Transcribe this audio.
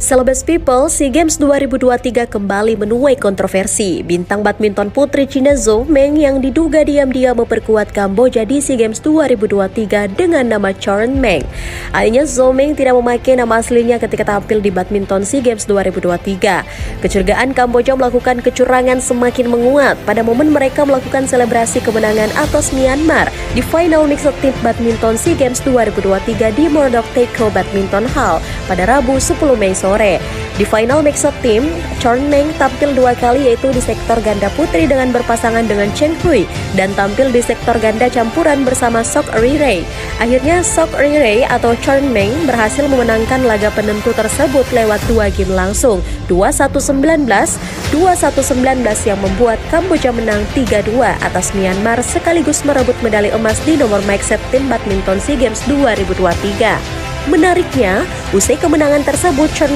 Celebes People, SEA Games 2023 kembali menuai kontroversi. Bintang badminton putri Cina Zhou Meng yang diduga diam-diam memperkuat Kamboja di SEA Games 2023 dengan nama Chorn Meng. Akhirnya Zhou Meng tidak memakai nama aslinya ketika tampil di badminton SEA Games 2023. Kecurigaan Kamboja melakukan kecurangan semakin menguat pada momen mereka melakukan selebrasi kemenangan atas Myanmar di final mixed team badminton SEA Games 2023 di Murdoch Taekwondo Badminton Hall pada Rabu 10 Mei sore. Di final mixed team, Chorn Meng tampil dua kali, yaitu di sektor ganda putri dengan berpasangan dengan Cheng Hui dan tampil di sektor ganda campuran bersama Sok Ri-Rei. Akhirnya Sok Ri-Rei atau Chorn Meng berhasil memenangkan laga penentu tersebut lewat 2 game langsung, 21-19, 21-19 yang membuat Kamboja menang 3-2 atas Myanmar sekaligus merebut medali emas di nomor mixed team badminton SEA Games 2023. Menariknya, usai kemenangan tersebut, Chorn Meng